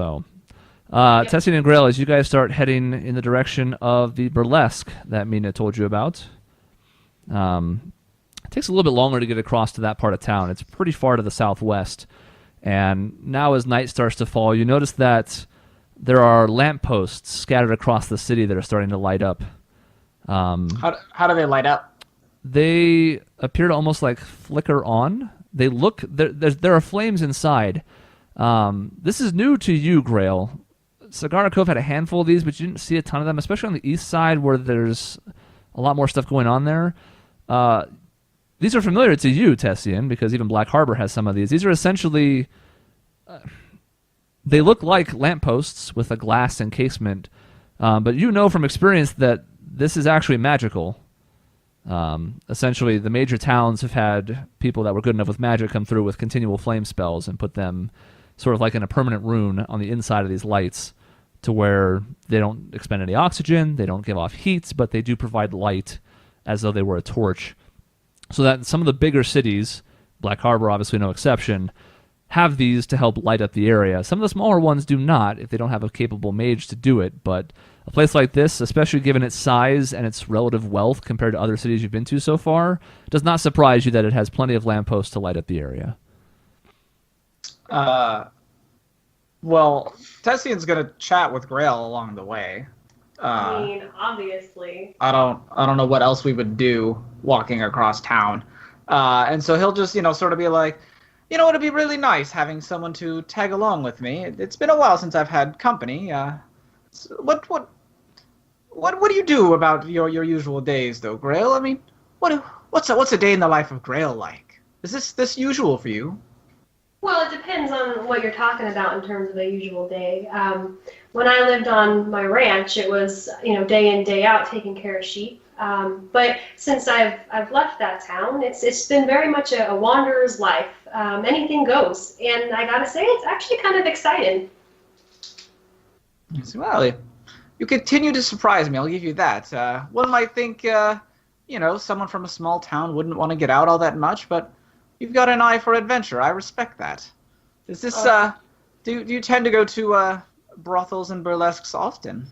So, Tessie and Grail, as you guys start heading in the direction of the Burlesque that Mina told you about, it takes a little bit longer to get across to that part of town. It's pretty far to the southwest. And now as night starts to fall, you notice that there are lampposts scattered across the city that are starting to light up. How do they light up? They appear to almost like flicker on. They look there are flames inside. This is new to you, Grail. Sagara Cove had a handful of these, but you didn't see a ton of them, especially on the east side where there's a lot more stuff going on there. These are familiar to you, Tessian, because even Black Harbor has some of these. These are essentially... they look like lampposts with a glass encasement, but you know from experience that this is actually magical. Essentially, the major towns have had people that were good enough with magic come through with continual flame spells and put them sort of like in a permanent rune on the inside of these lights to where they don't expend any oxygen, they don't give off heat, but they do provide light as though they were a torch. So that some of the bigger cities, Black Harbor obviously no exception, have these to help light up the area. Some of the smaller ones do not if they don't have a capable mage to do it, but a place like this, especially given its size and its relative wealth compared to other cities you've been to so far, does not surprise you that it has plenty of lampposts to light up the area. Well, Tessian's gonna chat with Grail along the way. I mean, obviously. I don't know what else we would do walking across town, and so he'll just sort of be like, it'd be really nice having someone to tag along with me. It's been a while since I've had company. So what do you do about your usual days though, Grail? I mean, what's a day in the life of Grail like? Is this usual for you? Well, it depends on what you're talking about in terms of a usual day. When I lived on my ranch, it was day in, day out taking care of sheep. But since I've left that town, it's been very much a wanderer's life. Anything goes, and I gotta say, it's actually kind of exciting. Well, you continue to surprise me. I'll give you that. One might think, someone from a small town wouldn't want to get out all that much, but you've got an eye for adventure. I respect that. Is this, do you tend to go to brothels and burlesques often?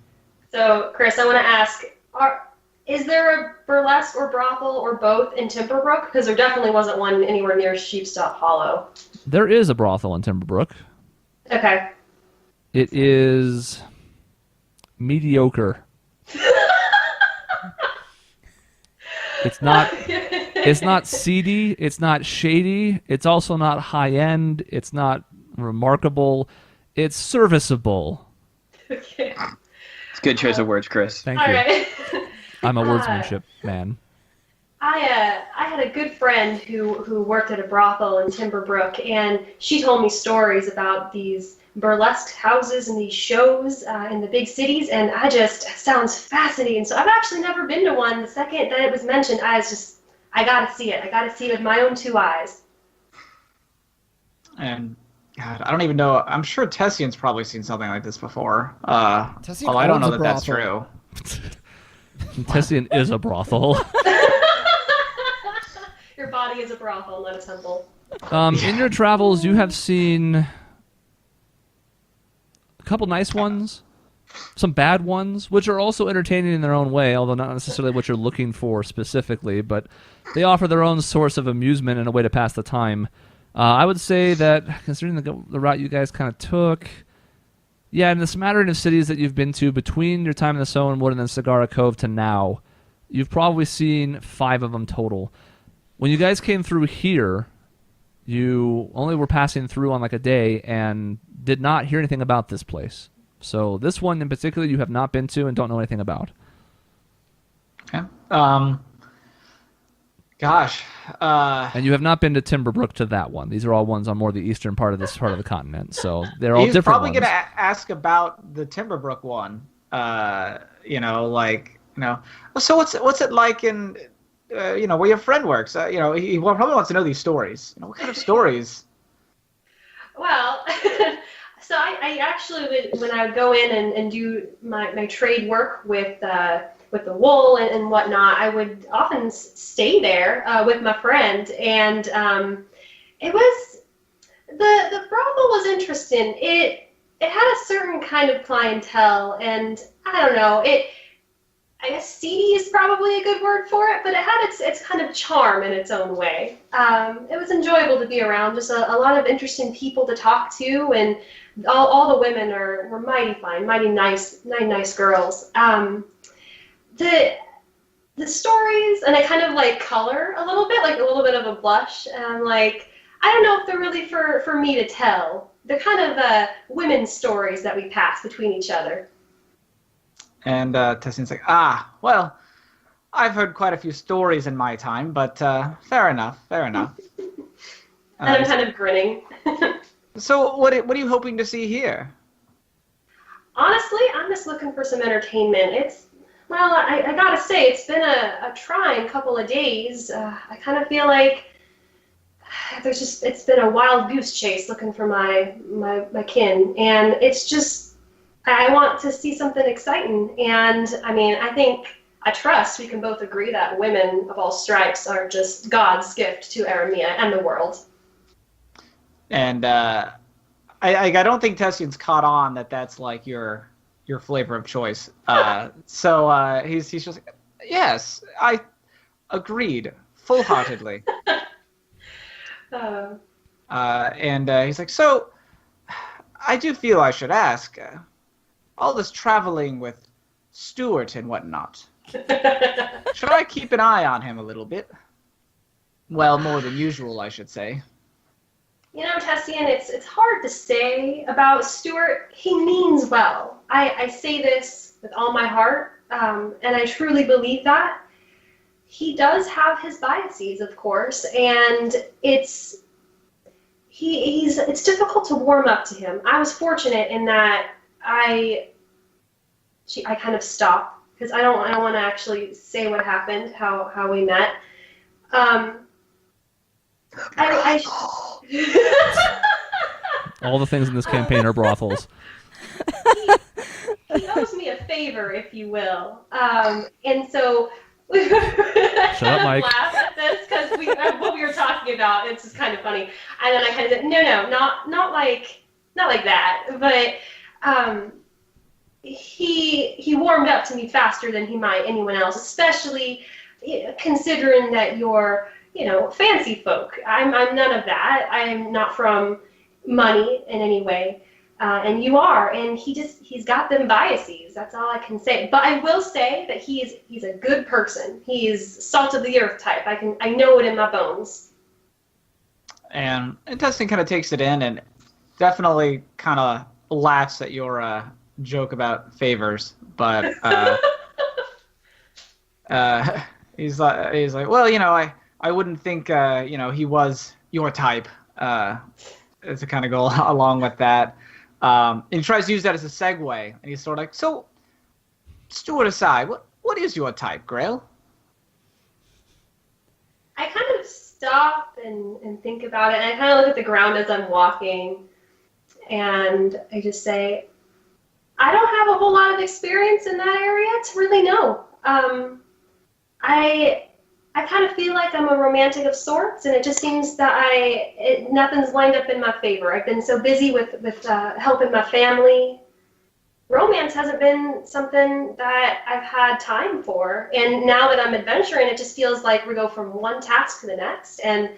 So, Chris, I want to ask, is there a burlesque or brothel or both in Timberbrook? Because there definitely wasn't one anywhere near Sheepstop Hollow. There is a brothel in Timberbrook. Okay. It is mediocre. It's not seedy, it's not shady, it's also not high-end, it's not remarkable, it's serviceable. Okay. It's a good choice of words, Chris. Thank All you. right. I'm a wordsmanship man. I had a good friend who worked at a brothel in Timberbrook, and she told me stories about these burlesque houses and these shows in the big cities, and sounds fascinating. So I've actually never been to one. The second that it was mentioned, I gotta see it. I gotta see it with my own two eyes. And God, I don't even know. I'm sure Tessian's probably seen something like this before. Tessian I don't know owns a that that's brothel. true. Tessian is a brothel. Your body is a brothel, not a temple. In your travels, you have seen a couple nice ones, some bad ones, which are also entertaining in their own way, although not necessarily what you're looking for specifically, but they offer their own source of amusement and a way to pass the time. I would say that, considering the route you guys kind of took, yeah, in the smattering of cities that you've been to between your time in the Sowenwood and then Sagara Cove to now, you've probably seen 5 of them total. When you guys came through here, you only were passing through on like a day and did not hear anything about this place. So this one in particular you have not been to and don't know anything about. Okay. Gosh. And you have not been to Timberbrook to that one. These are all ones on more the eastern part of this part of the continent. So they're all different He's probably ones. going to ask about the Timberbrook one. So what's it like in, where your friend works? He probably wants to know these stories. What kind of stories? Well, so I actually when I would go in and do my trade work with the wool and whatnot, I would often stay there with my friend, and it was the brothel was interesting. it had a certain kind of clientele, and I don't know, I guess seedy is probably a good word for it, but it had its kind of charm in its own way. It was enjoyable to be around, just a lot of interesting people to talk to, and all the women were mighty fine, mighty nice girls. The stories, and I kind of like color a little bit, like a little bit of a blush, and I'm like, I don't know if they're really for me to tell. They're kind of women's stories that we pass between each other. And Tessian's like, well, I've heard quite a few stories in my time, but fair enough. And I'm kind of grinning. So what are you hoping to see here? Honestly, I'm just looking for some entertainment. I gotta say, it's been a trying couple of days. I kind of feel like it's been a wild goose chase looking for my kin, and it's just, I want to see something exciting. And I mean, I trust we can both agree that women of all stripes are just God's gift to Aramea and the world. And I don't think Tessian's caught on that's like your flavor of choice. So he's just like, yes, I agreed full-heartedly. And he's like, so I do feel I should ask, all this traveling with Stuart and whatnot, should I keep an eye on him a little bit? Well, more than usual, I should say. You know, Tessian, it's hard to say about Stuart. He means well. I say this with all my heart, and I truly believe that. He does have his biases, of course, and it's difficult to warm up to him. I was fortunate in that I kind of stopped, because I don't want to actually say what happened, how we met. All the things in this campaign are brothels. He owes me a favor, if you will. And so Shut up, Mike. Laugh at this because what we were talking about. It's just kind of funny. And then I kind of said, no, not like that. But he warmed up to me faster than he might anyone else, especially considering that you're fancy folk. I'm none of that. I'm not from money in any way. And you are, and he's got them biases. That's all I can say. But I will say that he's a good person. He's salt of the earth type. I know it in my bones. And Testing kind of takes it in and definitely kind of laughs at your joke about favors. But he's like, well, I wouldn't think he was your type. To kind of go along with that. And he tries to use that as a segue, and he's sort of like, so, Stuart aside, what is your type, Grail? I kind of stop and think about it, and I kind of look at the ground as I'm walking, and I just say, I don't have a whole lot of experience in that area to really know. I kind of feel like I'm a romantic of sorts, and it just seems that nothing's lined up in my favor. I've been so busy with helping my family. Romance hasn't been something that I've had time for, and now that I'm adventuring, it just feels like we go from one task to the next, and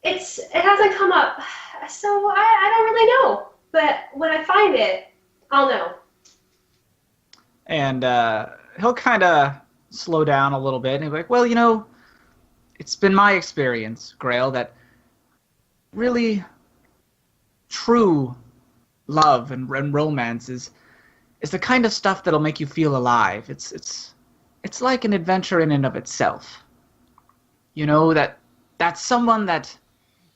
it hasn't come up. So I don't really know, but when I find it, I'll know. And he'll kind of slow down a little bit and he'll be like, well, it's been my experience, Grail, that really true love and romance is the kind of stuff that'll make you feel alive. It's like an adventure in and of itself. That's someone that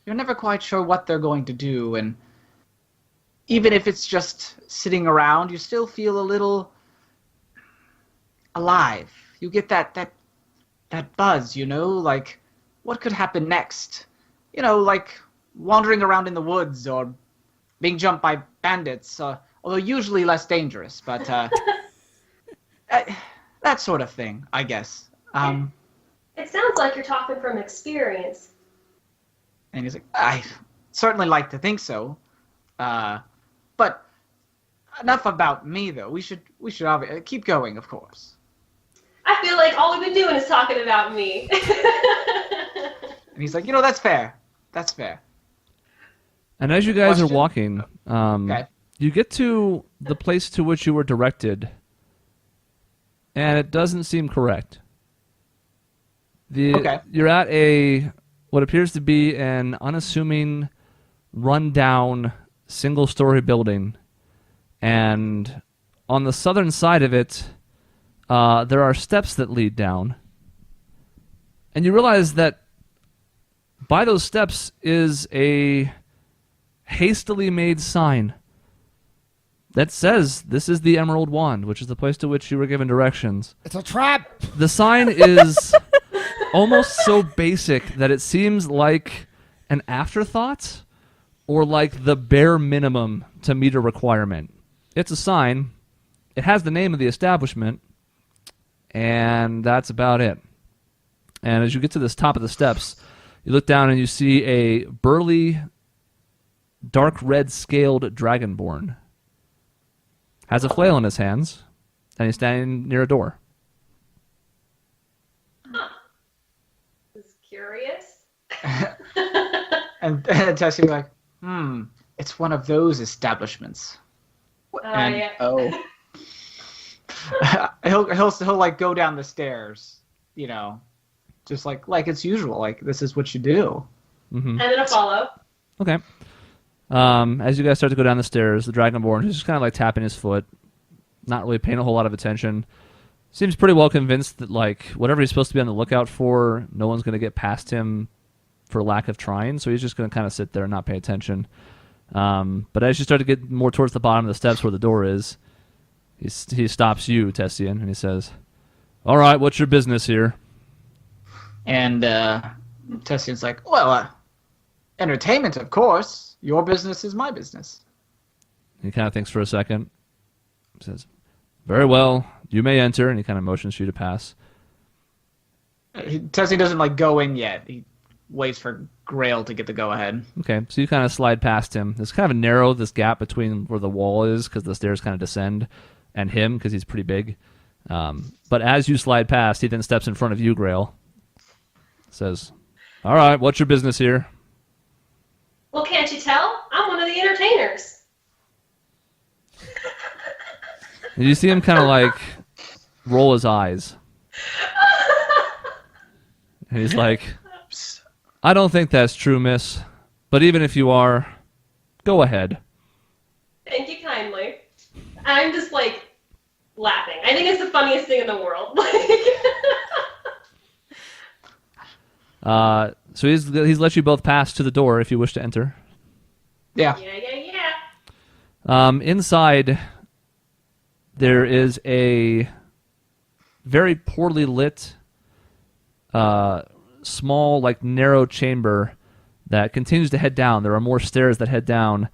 you're never quite sure what they're going to do, and even if it's just sitting around, you still feel a little alive. You get that buzz, like what could happen next? Like wandering around in the woods or being jumped by bandits, although usually less dangerous, but that sort of thing, I guess. It sounds like you're talking from experience. And he's like, I certainly like to think so. But enough about me though. We should obviously keep going, of course. I feel like all we've been doing is talking about me. And he's like, that's fair. That's fair. And as you guys are Question? walking, Okay. you get to the place to which you were directed, and it doesn't seem correct. Okay. You're at what appears to be an unassuming, run-down, single-story building, and on the southern side of it, there are steps that lead down, and you realize that by those steps is a hastily made sign that says this is the Emerald Wand, which is the place to which you were given directions. It's a trap. The sign is almost so basic that it seems like an afterthought or like the bare minimum to meet a requirement. It's a sign. It has the name of the establishment, and that's about it. And as you get to this top of the steps, you look down and you see a burly, dark red scaled dragonborn. Has a flail in his hands, and he's standing near a door. Just curious. And Tessie like, it's one of those establishments. And Yeah. Oh. he'll like go down the stairs, just like it's usual. Like this is what you do. Mm-hmm. And then a follow. Okay. As you guys start to go down the stairs, the Dragonborn, who's just kind of like tapping his foot, not really paying a whole lot of attention, seems pretty well convinced that like whatever he's supposed to be on the lookout for, no one's going to get past him for lack of trying, so he's just going to kind of sit there and not pay attention. But as you start to get more towards the bottom of the steps where the door is, he stops you, Tessian, and he says, "All right, what's your business here?" And Tessian's like, well, entertainment, of course. Your business is my business. He kind of thinks for a second. He says, "Very well, you may enter," and he kind of motions for you to pass. Tessian doesn't like go in yet. He waits for Grail to get the go-ahead. Okay, so you kind of slide past him. There's kind of a narrow, this gap between where the wall is, because the stairs kind of descend, and him, because he's pretty big. But as you slide past, he then steps in front of you, Grail. Says, "All right, what's your business here?" Well, can't you tell? I'm one of the entertainers. And you see him kind of like roll his eyes. And he's like, "I don't think that's true, miss. But even if you are, go ahead." Thank you kindly. I'm just like laughing. I think it's the funniest thing in the world. So he's let you both pass to the door if you wish to enter. Yeah. Yeah. Inside, there is a very poorly lit, small, like narrow chamber that continues to head down. There are more stairs that head down,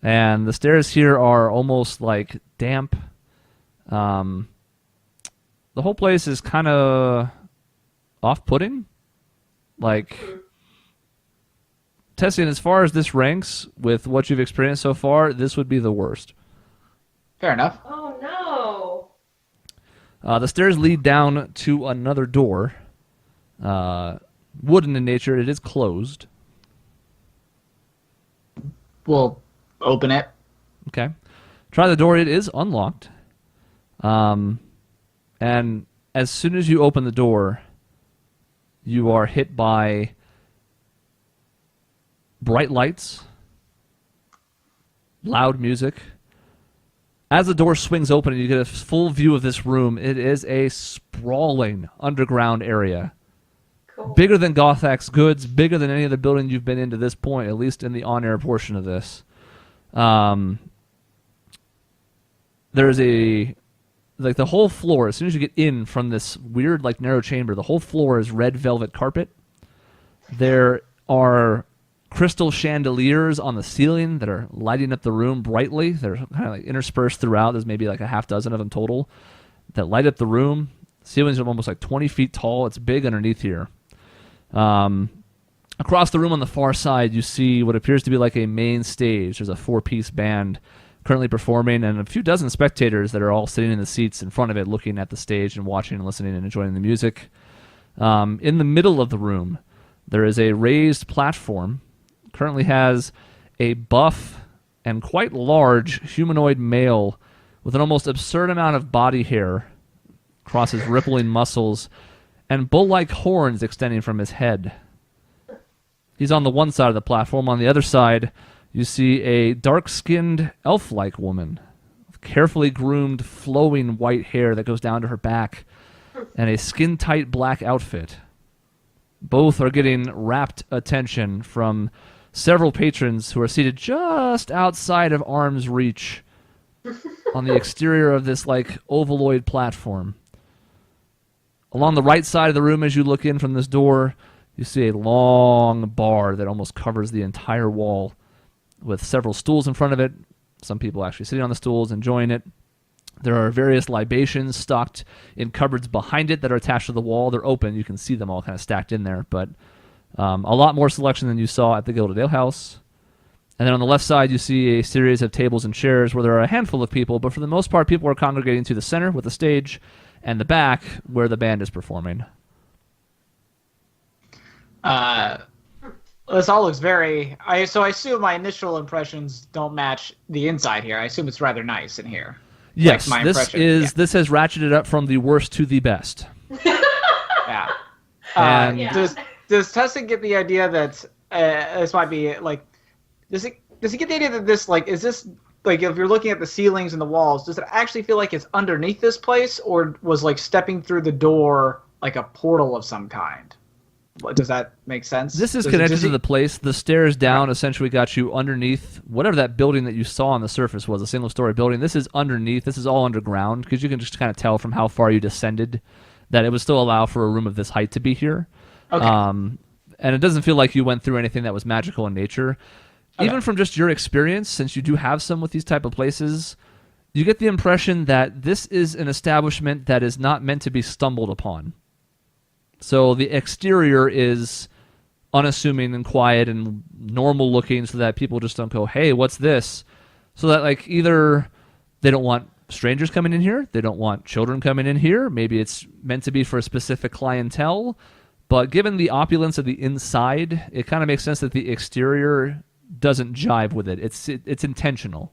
and the stairs here are almost like damp. The whole place is kind of off-putting. Like, Tessian, as far as this ranks with what you've experienced so far, this would be the worst. Fair enough. Oh no. The stairs lead down to another door. Wooden in nature, it is closed. We'll open it. Okay. Try the door, it is unlocked. And as soon as you open the door, you are hit by bright lights, loud music. As the door swings open and you get a full view of this room, it is a sprawling underground area. Cool. Bigger than Gothak's Goods, bigger than any other building you've been in to this point, at least in the on-air portion of this. There's like the whole floor, as soon as you get in from this weird like narrow chamber, the whole floor is red velvet carpet. There are crystal chandeliers on the ceiling that are lighting up the room brightly. They're kind of like interspersed throughout. There's maybe like a half dozen of them total that light up the room. The ceilings are almost like 20 feet tall. It's big underneath here. Across the room on the far side, you see what appears to be like a main stage. There's a 4-piece band currently performing, and a few dozen spectators that are all sitting in the seats in front of it, looking at the stage and watching and listening and enjoying the music. In the middle of the room, there is a raised platform. Currently has a buff and quite large humanoid male with an almost absurd amount of body hair across his rippling muscles and bull-like horns extending from his head. He's on the one side of the platform. On the other side, you see a dark-skinned elf-like woman with carefully groomed, flowing white hair that goes down to her back and a skin-tight black outfit. Both are getting rapt attention from several patrons who are seated just outside of arm's reach on the exterior of this like ovaloid platform. Along the right side of the room as you look in from this door, you see a long bar that almost covers the entire wall with several stools in front of it. Some people actually sitting on the stools enjoying it. There are various libations stocked in cupboards behind it that are attached to the wall. They're open. You can see them all kind of stacked in there, but a lot more selection than you saw at the Gilded Ale House. And then on the left side, you see a series of tables and chairs where there are a handful of people, but for the most part, people are congregating to the center with the stage and the back where the band is performing. This all looks very... So I assume my initial impressions don't match the inside here. I assume it's rather nice in here. Yes, like my this has ratcheted up from the worst to the best. Yeah. And Does Tessin get the idea that this might be like... Does he get the idea that this, like, is this... Like, if you're looking at the ceilings and the walls, does it actually feel like it's underneath this place, or was, like, stepping through the door like a portal of some kind? Does that make sense? This is connected to the place. The stairs down essentially got you underneath whatever that building that you saw on the surface was, a single-story building. This is underneath. This is all underground, because you can just kind of tell from how far you descended that it would still allow for a room of this height to be here. Okay. And it doesn't feel like you went through anything that was magical in nature. Okay. Even from just your experience, since you do have some with these type of places, you get the impression that this is an establishment that is not meant to be stumbled upon. So the exterior is unassuming and quiet and normal looking so that people just don't go, hey, what's this? So that like either they don't want strangers coming in here, they don't want children coming in here, maybe it's meant to be for a specific clientele, but given the opulence of the inside, it kind of makes sense that the exterior doesn't jive with it. It's intentional.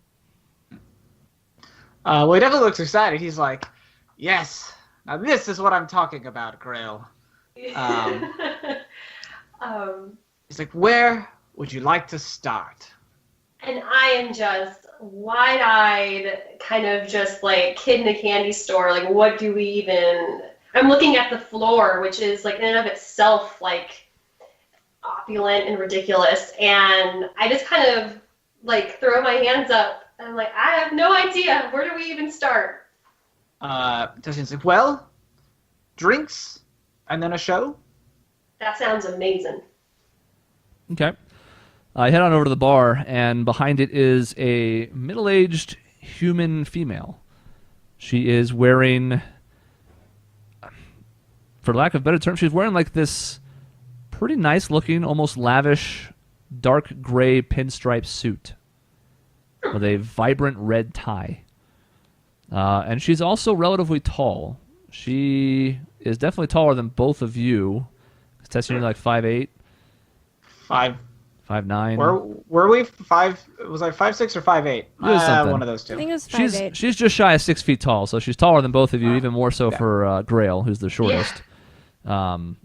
Well, he definitely looks excited. He's like, yes, now this is what I'm talking about, Grail. He's like, where would you like to start? And I am just wide-eyed, kind of just like kid in a candy store. Like, what do we even... I'm looking at the floor, which is like in and of itself like opulent and ridiculous. And I just kind of like throw my hands up. And I'm like, I have no idea. Where do we even start? Tessin's like, well, drinks and then a show? That sounds amazing. Okay. I head on over to the bar, and behind it is a middle-aged human female. She is wearing, for lack of a better term, she's wearing like this pretty nice-looking, almost lavish, dark gray pinstripe suit with a vibrant red tie. And she's also relatively tall. She is definitely taller than both of you. Testing you like 5'8"? 5'9". Were we 5? Was I 5'6" or 5'8"? One of those two. I think it was 5'8". She's just shy of 6 feet tall, so she's taller than both of you, even more so for Grail, who's the shortest. Not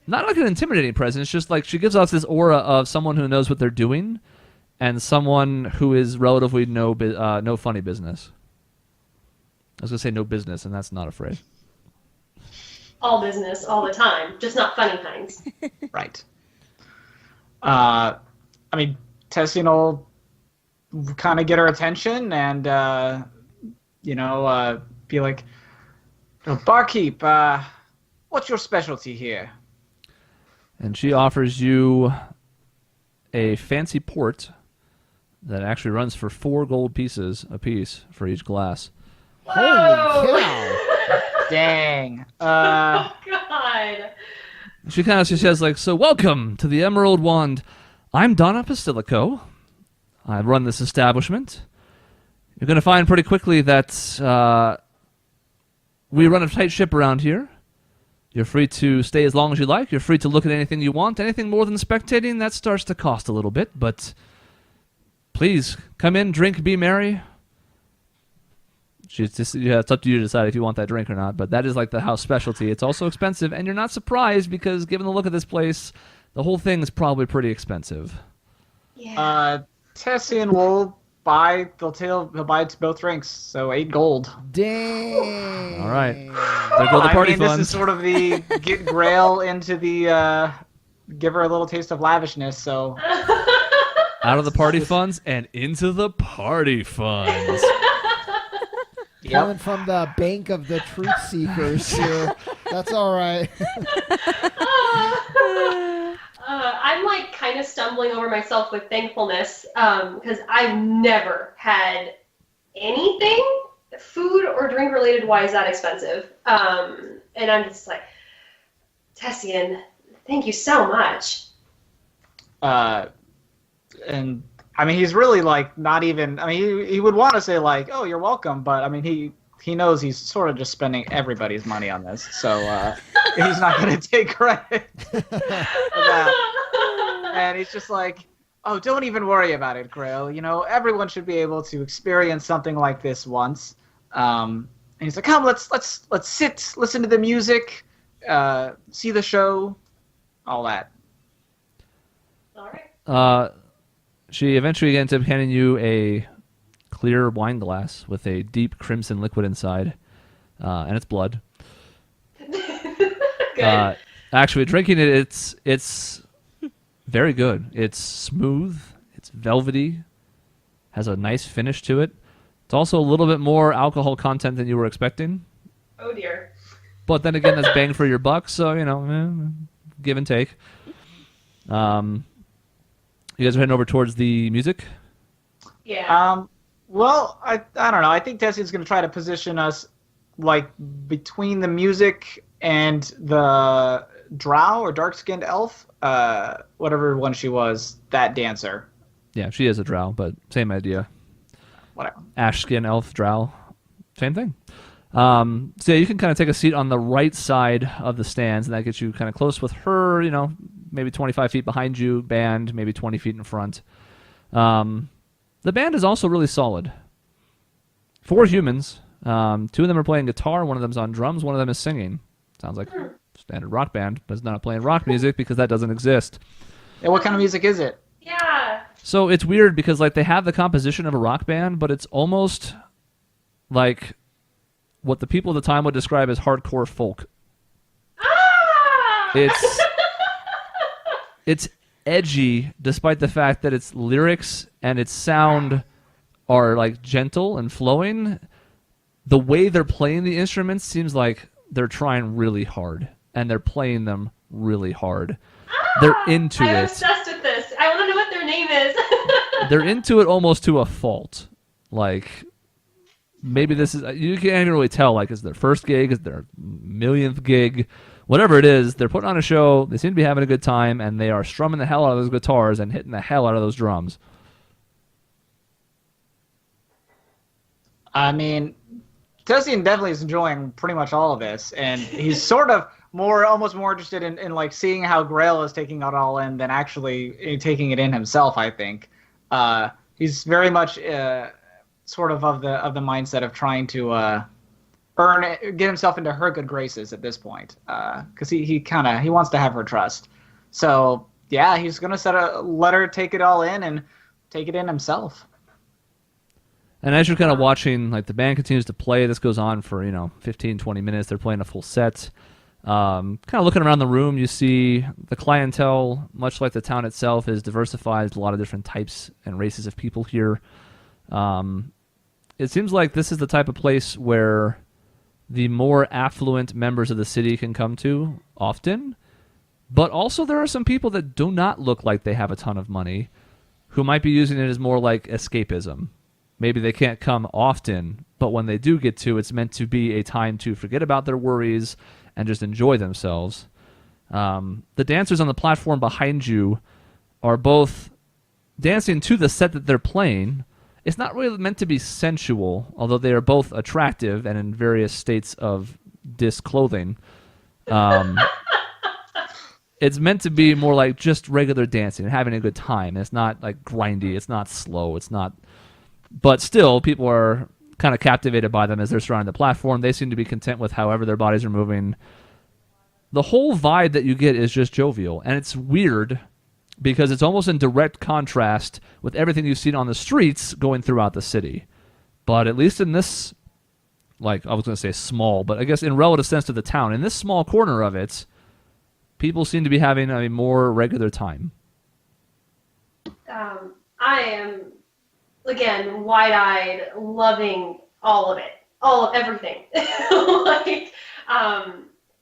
like an intimidating presence, just like she gives off this aura of someone who knows what they're doing and someone who is relatively no funny business. I was going to say no business, and that's not a phrase. All business, all the time, just not funny kinds. Right. I mean, Tessin will kind of get her attention and, be like, barkeep, what's your specialty here? And she offers you a fancy port that actually runs for 4 gold pieces apiece for each glass. Holy cow! Dang. Oh, God. She says, like, so welcome to the Emerald Wand. I'm Donna Pastilico. I run this establishment. You're going to find pretty quickly that we run a tight ship around here. You're free to stay as long as you like. You're free to look at anything you want. Anything more than spectating, that starts to cost a little bit. But please, come in, drink, be merry. It's up to you to decide if you want that drink or not. But that is like the house specialty. It's also expensive, and you're not surprised because given the look of this place, the whole thing is probably pretty expensive. Yeah. Tessian will buy. He'll buy both drinks, so 8 gold. Dang. All right. There go the party This funds. is sort of the get Grail into the give her a little taste of lavishness. So Out of the party funds and into the party funds. Coming from the bank of the truth seekers here. That's all right. I'm like kind of stumbling over myself with thankfulness because I've never had anything food or drink related wise that expensive. And I'm just like, Tessian, thank you so much. And I mean, he's really like not even. I mean, he would want to say like, "Oh, you're welcome," but I mean, he knows he's sort of just spending everybody's money on this, so he's not going to take credit for that. And he's just like, "Oh, don't even worry about it, Grail. You know, everyone should be able to experience something like this once." And he's like, "Come, let's sit, listen to the music, see the show, all that." All right. She eventually ends up handing you a clear wine glass with a deep crimson liquid inside, and it's blood. Good. Actually, drinking it, it's very good. It's smooth. It's velvety. Has a nice finish to it. It's also a little bit more alcohol content than you were expecting. Oh dear. But then again, that's bang for your buck, so, give and take. You guys are heading over towards the music? Yeah. Well, I don't know. I think Tessian's going to try to position us like between the music and the drow or dark-skinned elf, whatever one she was, that dancer. Yeah, she is a drow, but same idea. Whatever. Ash skin elf drow, same thing. So yeah, you can kind of take a seat on the right side of the stands, and that gets you kind of close with her, maybe 25 feet behind you, band, maybe 20 feet in front. The band is also really solid. 4 humans. 2 of them are playing guitar, one of them's on drums, one of them is singing. Sounds like a standard rock band, but it's not playing rock music because that doesn't exist. Yeah, what kind of music is it? Yeah. So it's weird because like they have the composition of a rock band, but it's almost like what the people at the time would describe as hardcore folk. Ah! It's edgy, despite the fact that its lyrics and its sound are like gentle and flowing. The way they're playing the instruments seems like they're trying really hard, and they're playing them really hard. They're into I'm it. obsessed with this. I want to know what their name is. They're into it almost to a fault. Like, maybe this is, you can't even really tell, like, is their first gig, is their millionth gig, whatever it is, they're putting on a show, they seem to be having a good time, and they are strumming the hell out of those guitars and hitting the hell out of those drums. I mean, Tessian definitely is enjoying pretty much all of this, and he's sort of almost more interested in like seeing how Grail is taking it all in than actually taking it in himself. I think he's very much sort of the mindset of trying to get himself into her good graces at this point, because he wants to have her trust. So yeah, he's gonna let her take it all in and take it in himself. And as you're kind of watching, like, the band continues to play, this goes on for, 15, 20 minutes. They're playing a full set. Kind of looking around the room, you see the clientele, much like the town itself, is diversified. There's a lot of different types and races of people here. It seems like this is the type of place where the more affluent members of the city can come to often. But also there are some people that do not look like they have a ton of money who might be using it as more like escapism. Maybe they can't come often, but when they do get to, it's meant to be a time to forget about their worries and just enjoy themselves. The dancers on the platform behind you are both dancing to the set that they're playing. it's not really meant to be sensual, although they are both attractive and in various states of disclothing. It's meant to be more like just regular dancing and having a good time. It's not like grindy. It's not slow. It's not. But still, people are kind of captivated by them as they're surrounding the platform. They seem to be content with however their bodies are moving. The whole vibe that you get is just jovial, and it's weird because it's almost in direct contrast with everything you've seen on the streets going throughout the city. But at least in this, like, I was going to say small, but I guess in relative sense to the town, in this small corner of it, people seem to be having a more regular time. I am, again, wide-eyed, loving all of it, all of everything. Like,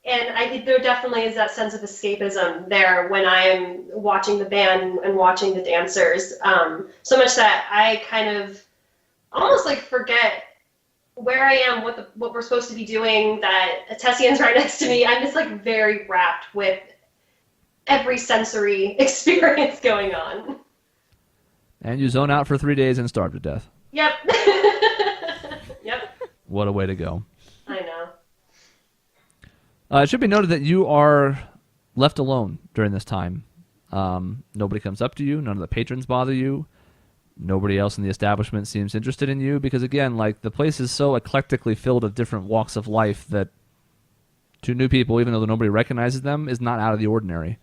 and there definitely is that sense of escapism there when I am watching the band and watching the dancers. So much that I kind of almost like forget where I am, what we're supposed to be doing, that Tessian's right next to me. I'm just like very wrapped with every sensory experience going on. And you zone out for 3 days and starve to death. Yep. Yep. What a way to go. I know. It should be noted that you are left alone during this time. Nobody comes up to you. None of the patrons bother you. Nobody else in the establishment seems interested in you because, again, like the place is so eclectically filled with different walks of life that to new people, even though nobody recognizes them, is not out of the ordinary.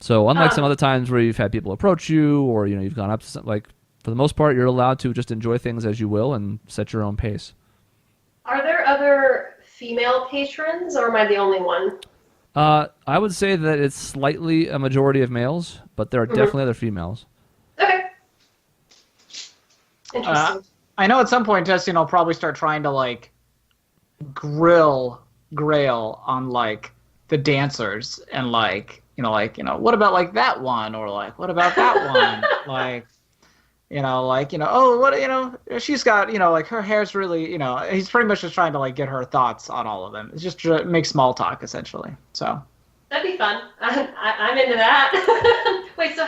So unlike some other times where you've had people approach you or you've gone up to something, like for the most part, you're allowed to just enjoy things as you will and set your own pace. Are there other female patrons, or am I the only one? I would say that it's slightly a majority of males, but there are definitely other females. Okay. Interesting. I know at some point Tessian will probably start trying to like grill Grail on like the dancers and like what about like that one, or like what about that one, she's got like her hair's really he's pretty much just trying to like get her thoughts on all of them. It's just to make small talk essentially. So that'd be fun. I'm into that. Wait, so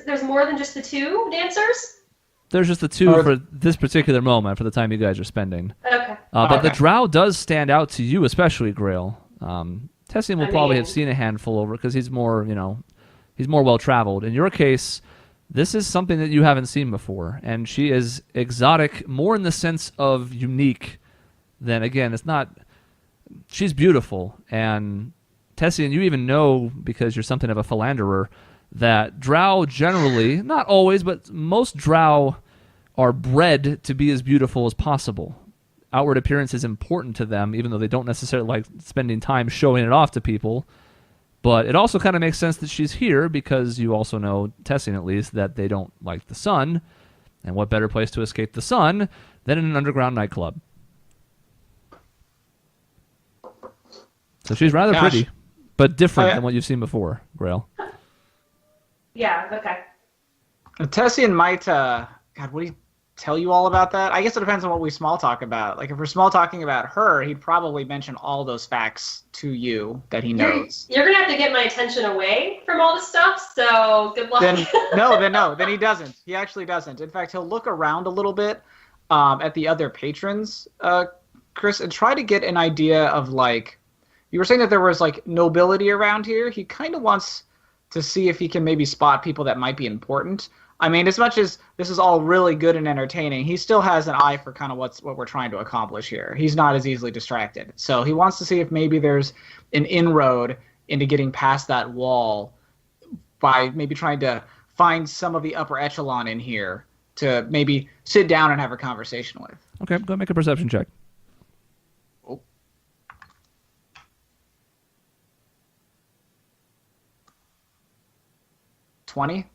there's more than just the two dancers? There's just the two for this particular moment, for the time you guys are spending. Okay. But the drow does stand out to you, especially Grail. Tessian will probably have seen a handful over because he's more, he's more well-traveled. In your case, this is something that you haven't seen before, and she is exotic more in the sense of unique than, again, it's not... She's beautiful, and Tessian, you even know, because you're something of a philanderer, that drow generally, not always, but most drow are bred to be as beautiful as possible. Outward appearance is important to them, even though they don't necessarily like spending time showing it off to people. But it also kind of makes sense that she's here because you also know, Tessian at least, that they don't like the sun. And what better place to escape the sun than in an underground nightclub? So she's rather pretty, but different than what you've seen before, Grail. Yeah, okay. Tessian might, God, what do you tell you all about that? I guess it depends on what we small talk about. Like, if we're small talking about her, he'd probably mention all those facts to you that he knows. You're going to have to get my attention away from all this stuff, so good luck. Then he doesn't. He actually doesn't. In fact, he'll look around a little bit at the other patrons, Chris, and try to get an idea of, like, you were saying that there was, like, nobility around here. He kind of wants to see if he can maybe spot people that might be important. I mean, as much as this is all really good and entertaining, he still has an eye for kind of what we're trying to accomplish here. He's not as easily distracted. So he wants to see if maybe there's an inroad into getting past that wall by maybe trying to find some of the upper echelon in here to maybe sit down and have a conversation with. Okay, go make a perception check. 20.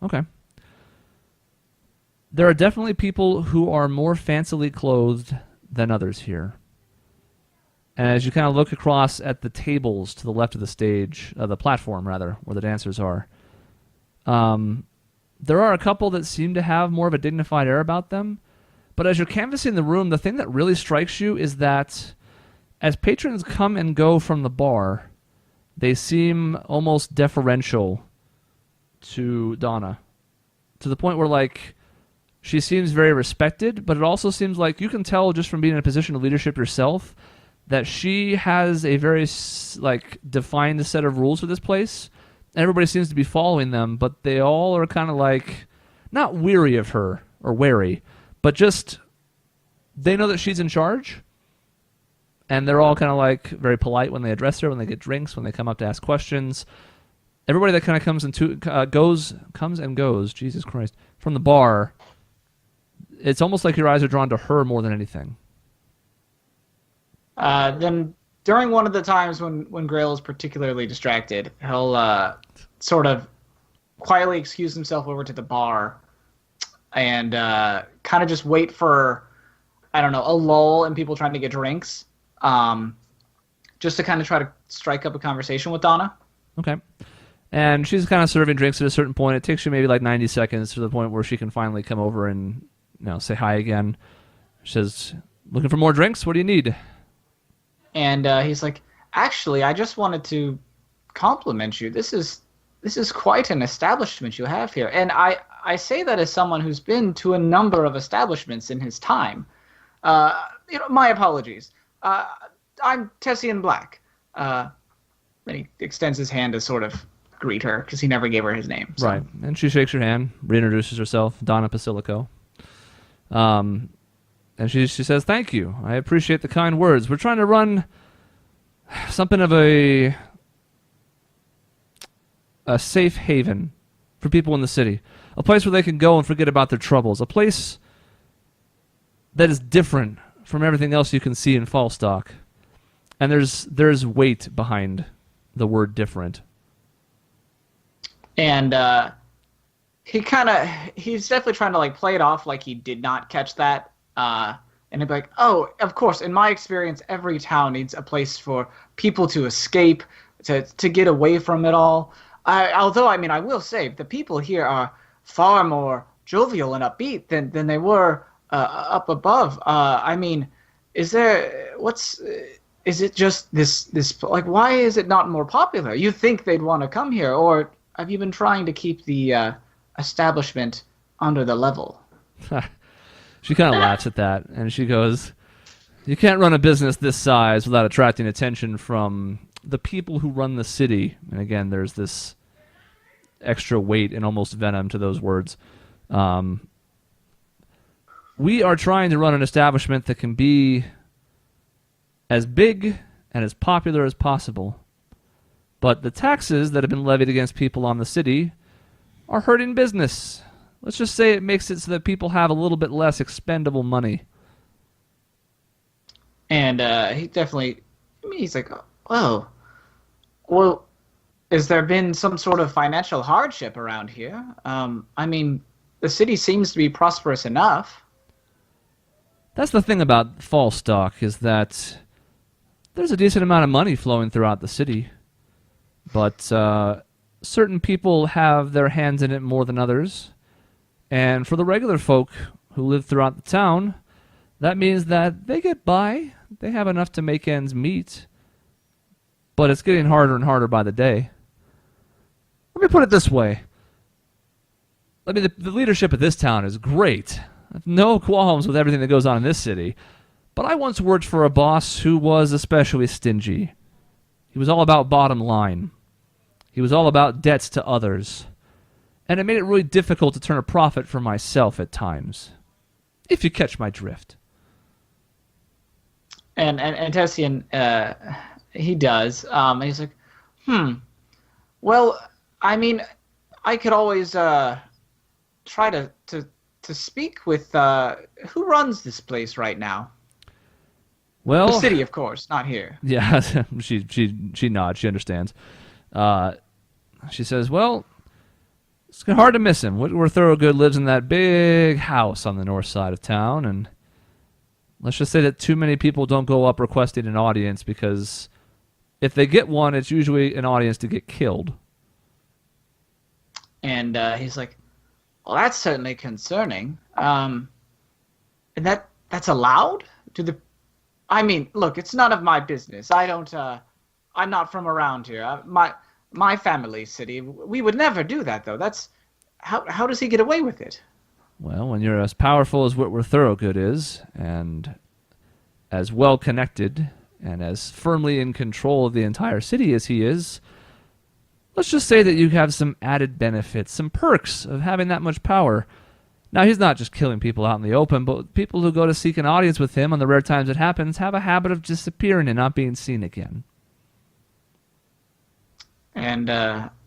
Okay. There are definitely people who are more fancily clothed than others here. And as you kind of look across at the tables to the left of the stage, the platform rather, where the dancers are, there are a couple that seem to have more of a dignified air about them. But as you're canvassing the room, the thing that really strikes you is that as patrons come and go from the bar, they seem almost deferential to Donna, to the point where, like, She seems very respected, but it also seems like you can tell just from being in a position of leadership yourself that she has a very defined set of rules for this place. Everybody seems to be following them, but they all are kind of like not weary of her or wary, but just they know that she's in charge, and they're all kind of like very polite when they address her, when they get drinks, when they come up to ask questions. Everybody that kind of comes and goes, Jesus Christ, from the bar, it's almost like your eyes are drawn to her more than anything. Then during one of the times when Grail is particularly distracted, he'll sort of quietly excuse himself over to the bar and kind of just wait for, I don't know, a lull in people trying to get drinks, just to kind of try to strike up a conversation with Donna. Okay. And she's kind of serving drinks at a certain point. It takes you maybe like 90 seconds to the point where she can finally come over and say hi again. She says, "Looking for more drinks? What do you need?" And he's like, "Actually, I just wanted to compliment you. This is quite an establishment you have here." And I say that as someone who's been to a number of establishments in his time. My apologies. I'm Tessian Black. Then he extends his hand to sort of greet her because he never gave her his name. So. Right. And she shakes her hand, reintroduces herself, Donna Basilico. And she says, "Thank you. I appreciate the kind words. We're trying to run something of a safe haven for people in the city. A place where they can go and forget about their troubles. A place that is different from everything else you can see in Falstock." And there's weight behind the word different. And he's definitely trying to like play it off like he did not catch that. And he'd be like, "Oh, of course, in my experience, every town needs a place for people to escape, to get away from it all. Although, I will say, the people here are far more jovial and upbeat than they were up above. Is it just this, like, why is it not more popular? You'd think they'd want to come here, or have you been trying to keep the establishment under the level?" She kind of laughs at that, and she goes, "You can't run a business this size without attracting attention from the people who run the city." And again, there's this extra weight and almost venom to those words. We are trying to run an establishment that can be as big and as popular as possible. But the taxes that have been levied against people on the city are hurting business. Let's just say it makes it so that people have a little bit less expendable money. And he's like, "Oh, well, has there been some sort of financial hardship around here? The city seems to be prosperous enough." That's the thing about Falstock, is that there's a decent amount of money flowing throughout the city. But certain people have their hands in it more than others. And for the regular folk who live throughout the town, that means that they get by. They have enough to make ends meet. But it's getting harder and harder by the day. Let me put it this way. The leadership of this town is great. I have no qualms with everything that goes on in this city. But I once worked for a boss who was especially stingy. He was all about bottom line. He was all about debts to others. And it made it really difficult to turn a profit for myself at times. If you catch my drift. And Tessian, he does. And he's like, well, I could always try to speak with who runs this place right now. Well, the city, of course, not here. Yeah, she nods. She understands. She says, "Well, it's hard to miss him. Whitwer Thorogood lives in that big house on the north side of town, and let's just say that too many people don't go up requesting an audience, because if they get one, it's usually an audience to get killed." And he's like, "Well, that's certainly concerning. And that's allowed? Look, it's none of my business. I'm not from around here. My family's city. We would never do that, though. That's how does he get away with it?" Well, when you're as powerful as Whitworth Thorogood is, and as well connected, and as firmly in control of the entire city as he is, let's just say that you have some added benefits, some perks of having that much power. Now, he's not just killing people out in the open, but people who go to seek an audience with him on the rare times it happens have a habit of disappearing and not being seen again. And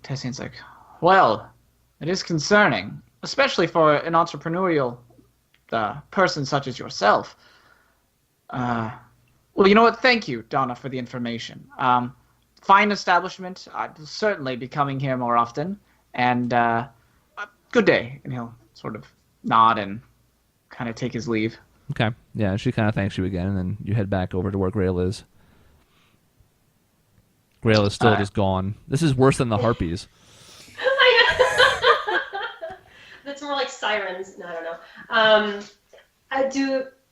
Tessian's like, well, it is concerning, especially for an entrepreneurial person such as yourself. Well, you know what? Thank you, Donna, for the information. Fine establishment. I'll certainly be coming here more often. And good day. And he'll sort of nod and kind of take his leave. Okay. Yeah, she kind of thanks you again, and then you head back over to where Grail is. Grail is still just gone. This is worse than the Harpies. That's more like sirens. No, I don't know.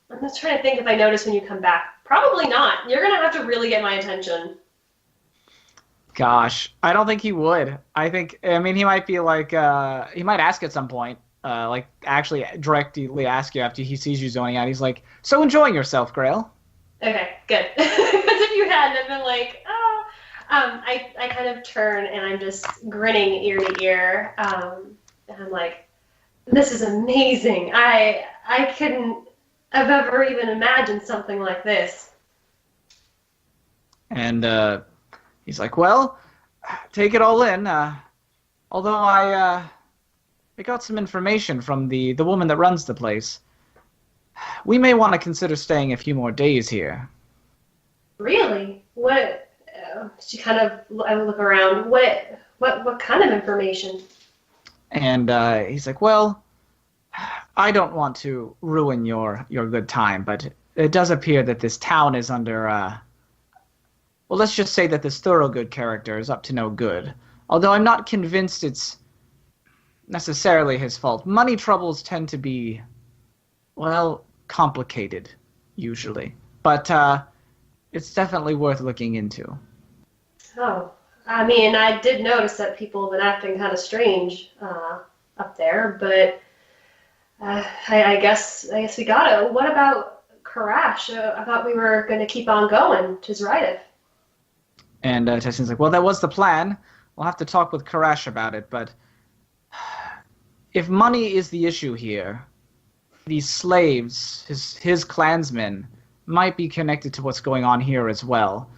I'm just trying to think if I notice when you come back. Probably not. You're going to have to really get my attention. Gosh, I don't think he would. I mean, he might be like, he might ask at some point, like actually directly ask you after he sees you zoning out. He's like, so enjoying yourself, Grail? Okay, good. Because if you hadn't, I've been like, oh. I kind of turn and I'm just grinning ear to ear. And I'm like, this is amazing. I couldn't have ever even imagined something like this. And he's like, well, take it all in. Although I got some information from the woman that runs the place. We may want to consider staying a few more days here. Really? What? She kind of, I look around. What kind of information? And he's like, well, I don't want to ruin your good time, but it does appear that this town is under, well, let's just say that this Thorogood character is up to no good. Although I'm not convinced it's necessarily his fault. Money troubles tend to be, well, complicated, usually. But it's definitely worth looking into. Oh, I mean, I did notice that people have been acting kind of strange up there, but I guess we gotta. What about Karash? I thought we were going to keep on going to Zrydev. And Tessian's like, well, that was the plan. We'll have to talk with Karash about it, but if money is the issue here, these slaves, his clansmen, might be connected to what's going on here as well.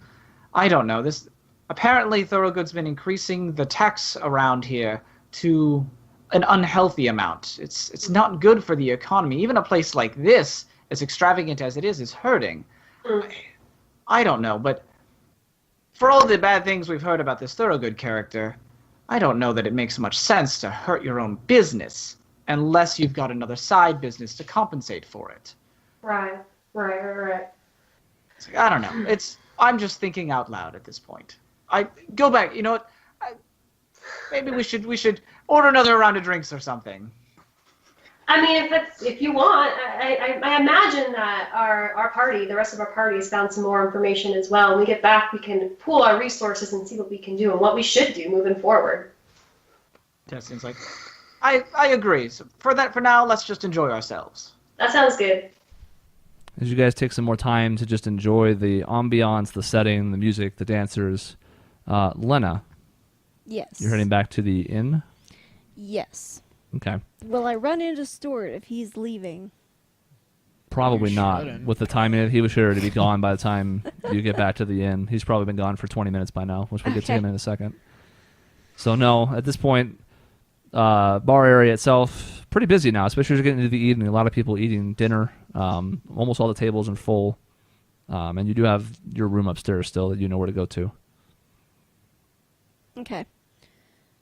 I don't know. Apparently, Thorogood's been increasing the tax around here to an unhealthy amount. It's not good for the economy. Even a place like this, as extravagant as it is hurting. I don't know, but for all the bad things we've heard about this Thorogood character, I don't know that it makes much sense to hurt your own business unless you've got another side business to compensate for it. Right. It's like, I don't know. I'm just thinking out loud at this point. I go back. You know what? Maybe we should order another round of drinks or something. I mean, if you want, I imagine that our party, the rest of our party, has found some more information as well. When we get back, we can pool our resources and see what we can do and what we should do moving forward. Tessian's like, I agree. So for now, let's just enjoy ourselves. That sounds good. As you guys take some more time to just enjoy the ambiance, the setting, the music, the dancers, Lena. Yes. You're heading back to the inn? Yes. Okay. Will I run into Stuart if he's leaving? Probably You not. shouldn't. With the timing, he was sure to be gone by the time you get back to the inn. He's probably been gone for 20 minutes by now, which we'll get to Okay. him in a second. So no, at this point, bar area itself, pretty busy now, especially as you're getting into the evening. A lot of people eating dinner. Almost all the tables are full. And you do have your room upstairs still that you know where to go to. Okay.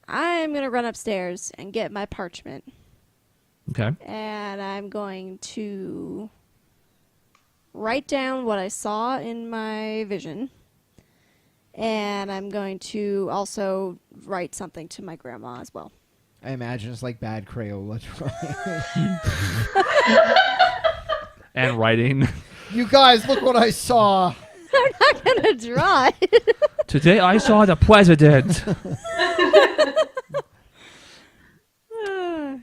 I'm going to run upstairs and get my parchment. Okay. And I'm going to write down what I saw in my vision. And I'm going to also write something to my grandma as well. I imagine it's like bad Crayola drawing. And writing. You guys, look what I saw. I'm not going to draw it. Today I saw the president.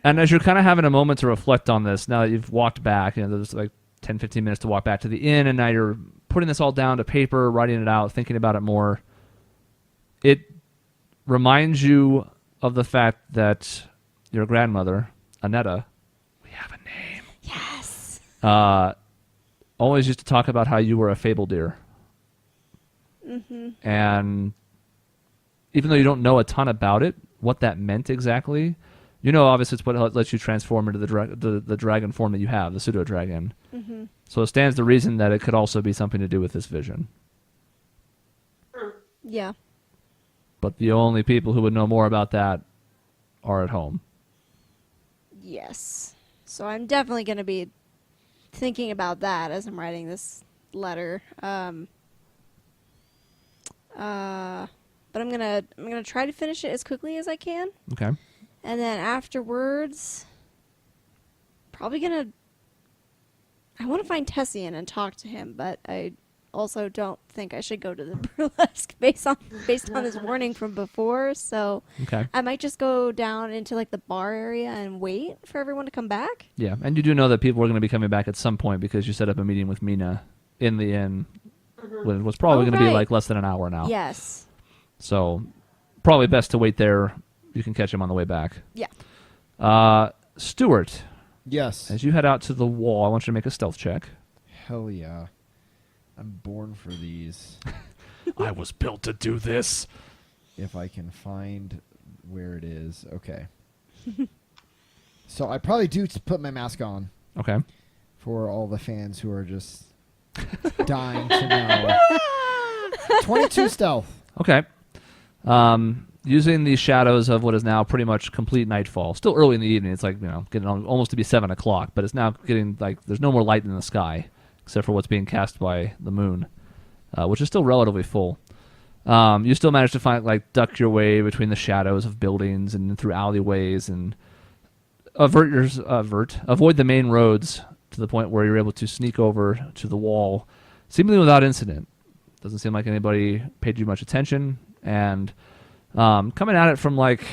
And as you're kind of having a moment to reflect on this, now that you've walked back, there's like 10, 15 minutes to walk back to the inn, and now you're putting this all down to paper, writing it out, thinking about it more. It reminds you of the fact that your grandmother, Annetta, we have a name. Yes. Always used to talk about how you were a fable deer. Mm-hmm. And even though you don't know a ton about it, what that meant exactly, obviously it's what lets you transform into the dragon form that you have, the pseudo-dragon. Mm-hmm. So it stands to reason that it could also be something to do with this vision. Yeah. But the only people who would know more about that are at home. Yes. So I'm definitely going to be thinking about that as I'm writing this letter. But I'm gonna try to finish it as quickly as I can. Okay. And then afterwards, probably I want to find Tessian and talk to him, but I also don't think I should go to the burlesque based on his warning from before. So Okay. I might just go down into like the bar area and wait for everyone to come back. Yeah, and you do know that people are going to be coming back at some point because you set up a meeting with Mina in the inn. When it was probably going to be right. like less than an hour now. Yes. So probably best to wait there. You can catch him on the way back. Yeah. Stuart, Yes. as you head out to the wall, I want you to make a stealth check. Hell yeah. I'm born for these. I was built to do this. If I can find where it is. Okay. So I probably do put my mask on Okay. for all the fans who are just dying to know. 22 stealth. Okay. Using the shadows of what is now pretty much complete nightfall. Still early in the evening. It's like, getting almost to be 7 o'clock, but it's now getting like there's no more light in the sky except for what's being cast by the moon, which is still relatively full. You still manage to duck your way between the shadows of buildings and through alleyways and avoid the main roads to the point where you're able to sneak over to the wall, seemingly without incident. Doesn't seem like anybody paid you much attention, and coming at it from like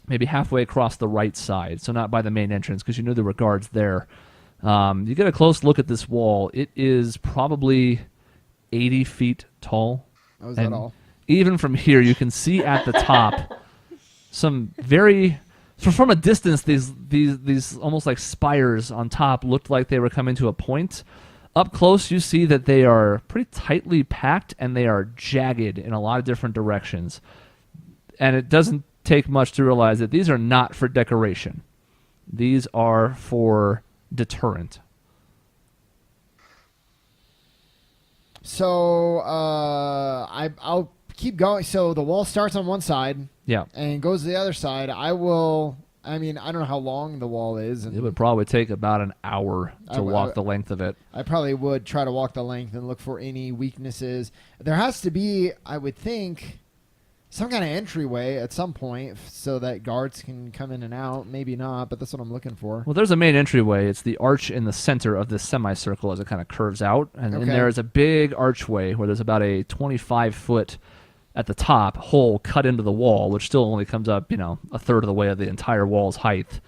maybe halfway across the right side, so not by the main entrance because you knew there were guards there. You get a close look at this wall. It is probably 80 feet tall. Oh, is that all? Even from here, you can see at the top some very... From a distance, these almost like spires on top looked like they were coming to a point. Up close, you see that they are pretty tightly packed and they are jagged in a lot of different directions. And it doesn't take much to realize that these are not for decoration. These are for deterrent. So I'll keep going. So the wall starts on one side. Yeah. And goes to the other side. I don't know how long the wall is. And It would probably take about an hour to walk the length of it. I probably would try to walk the length and look for any weaknesses. There has to be, I would think, some kind of entryway at some point so that guards can come in and out. Maybe not, but that's what I'm looking for. Well, there's a main entryway. It's the arch in the center of this semicircle as it kind of curves out. And then there's a big archway where there's about a 25-foot at the top hole cut into the wall, which still only comes up, a third of the way of the entire wall's height.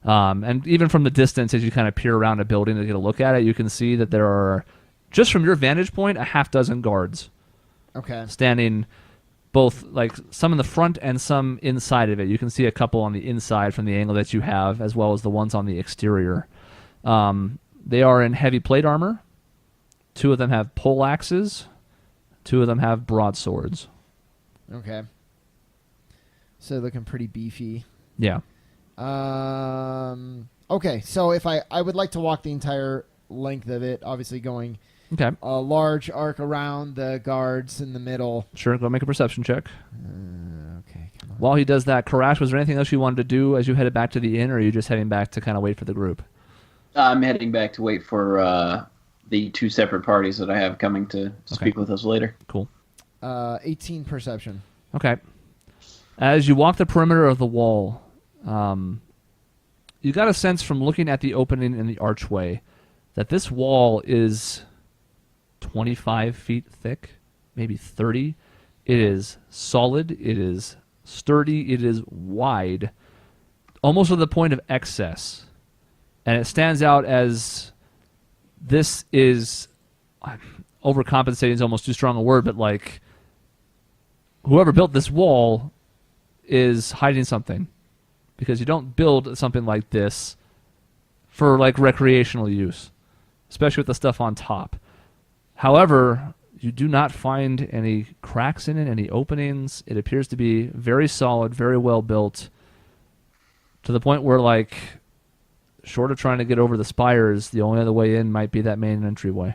And even from the distance, as you kind of peer around a building to get a look at it, you can see that there are, just from your vantage point, a half dozen guards. Okay. Standing both, like, some in the front and some inside of it. You can see a couple on the inside from the angle that you have, as well as the ones on the exterior. They are in heavy plate armor. 2 of them have pole axes. 2 of them have broadswords. Okay. So looking pretty beefy. Yeah. Okay, so if I would like to walk the entire length of it, obviously going Okay. a large arc around the guards in the middle. Sure, go make a perception check. Okay, come on. While he does that, Karash, was there anything else you wanted to do as you headed back to the inn, or are you just heading back to kind of wait for the group? I'm heading back to wait for the 2 separate parties that I have coming to speak with us later. Cool. 18 perception. Okay. As you walk the perimeter of the wall, you got a sense from looking at the opening in the archway that this wall is 25 feet thick, maybe 30. It is solid. It is sturdy. It is wide. almost to the point of excess. And it stands out as this is overcompensating is almost too strong a word, but like whoever built this wall is hiding something, because you don't build something like this for like recreational use, especially with the stuff on top. However, you do not find any cracks in it, any openings. It appears to be very solid, very well built, to the point where, like, short of trying to get over the spires, the only other way in might be that main entryway.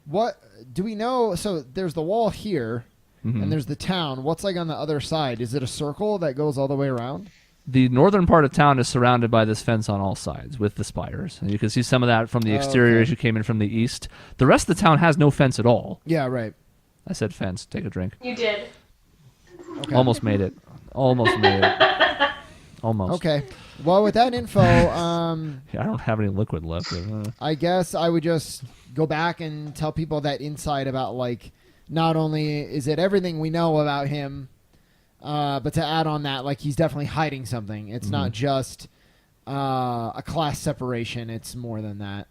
What do we know? So there's the wall here, and there's the town. What's like on the other side? Is it a circle that goes all the way around? The northern part of town is surrounded by this fence on all sides with the spires. And you can see some of that from the exterior as you came in from the east. The rest of the town has no fence at all. Yeah, right. I said fence. Take a drink. You did. Okay. Almost made it. Almost made it. Almost. Okay. Well, with that info, Yeah, I don't have any liquid left. I guess I would just go back and tell people that insight about, like, not only is it everything we know about him, but to add on that, like, he's definitely hiding something. It's not just a class separation. It's more than that.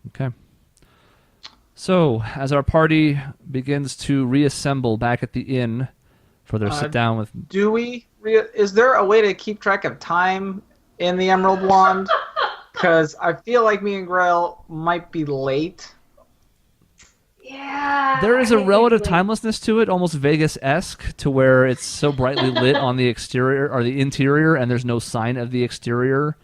Okay. So, as our party begins to reassemble back at the inn for their sit down with... Is there a way to keep track of time in the Emerald Wand? Because I feel like me and Grail might be late. Yeah. There is a relative timelessness to it, almost Vegas-esque, to where it's so brightly lit on the exterior or the interior, and there's no sign of the exterior,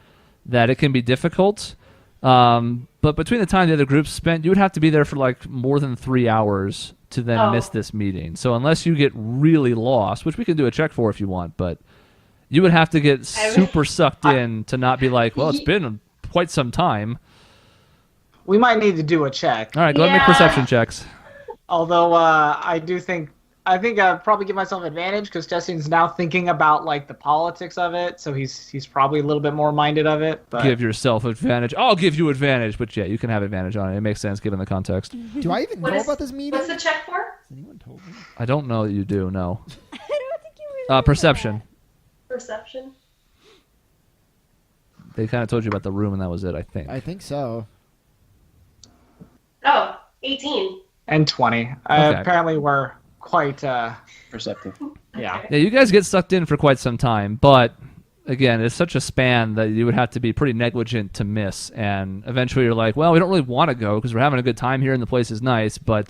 that it can be difficult. But between the time the other groups spent, you would have to be there for like more than 3 hours to then miss this meeting. So unless you get really lost, which we can do a check for if you want, but you would have to get super sucked in to not be like, well, it's been quite some time. We might need to do a check. All right, go ahead and make perception checks. Although I think I'd probably give myself advantage because Testing's now thinking about like the politics of it, so he's probably a little bit more minded of it. But Give yourself advantage. I'll give you advantage, but yeah, you can have advantage on it. It makes sense given the context. Do I even know about this meeting? What's the check for? Has anyone told me? I don't know that you do. No. I don't think you really Perception. Perception. They kind of told you about the room, and that was it. I think. I think so. Oh, 18. and 20. Okay. Apparently we're quite Perceptive. yeah. Yeah, you guys get sucked in for quite some time, but again, it's such a span that you would have to be pretty negligent to miss. And eventually you're like, well, we don't really want to go because we're having a good time here and the place is nice, but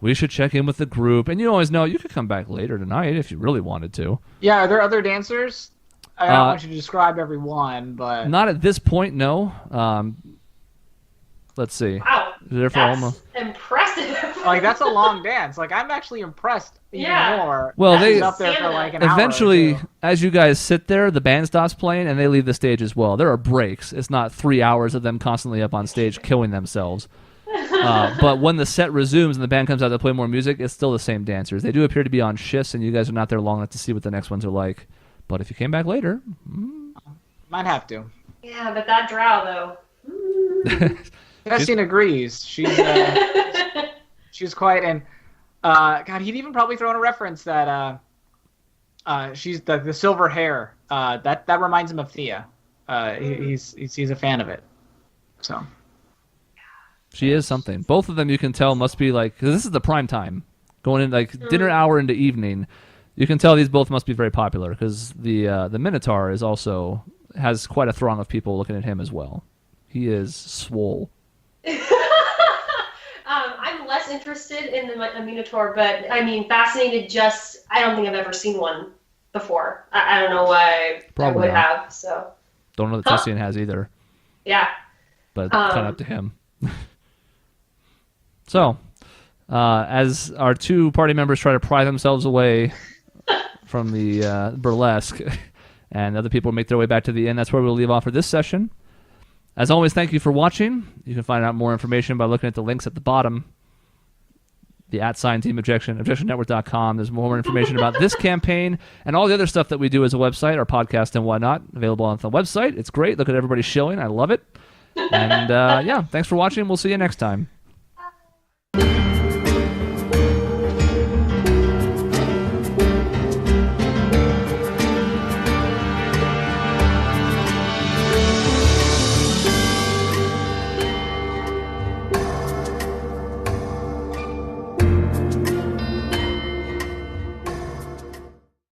we should check in with the group. And you always know you could come back later tonight if you really wanted to. Yeah, are there other dancers? I don't want you to describe every one, but Not at this point, no. Let's see. Wow. That's impressive. like that's a long dance. Like I'm actually impressed even more. Well, He's they up there for like an hour or eventually, two. as you guys sit there, the band stops playing and they leave the stage as well. There are breaks. It's not 3 hours of them constantly up on stage killing themselves. But when the set resumes and the band comes out to play more music, it's still the same dancers. They do appear to be on shifts, and you guys are not there long enough to see what the next ones are like. But if you came back later, Might have to. Yeah, but that drow though. Testing agrees. She's quite, and God, he'd even probably throw in a reference that she's the silver hair. That reminds him of Thea. He's a fan of it. So she is something. Both of them, you can tell, must be like, because this is the prime time, going in like dinner hour into evening. You can tell these both must be very popular because the Minotaur is also has quite a throng of people looking at him as well. He is swole. I'm less interested in the Minotaur, but I mean, fascinated. I don't think I've ever seen one before. I don't know why Probably I would not. have. So Don't know that Tessian has either, yeah. but kind of up to him. So, as our two party members try to pry themselves away from the burlesque, and other people make their way back to the inn, that's where we'll leave off for this session. As always, thank you for watching. You can find out more information by looking at the links at the bottom. The @Team Objection, objectionnetwork.com. There's more information about this campaign and all the other stuff that we do as a website, our podcast and whatnot, available on the website. It's great. Look at everybody shilling. I love it. And yeah, thanks for watching. We'll see you next time.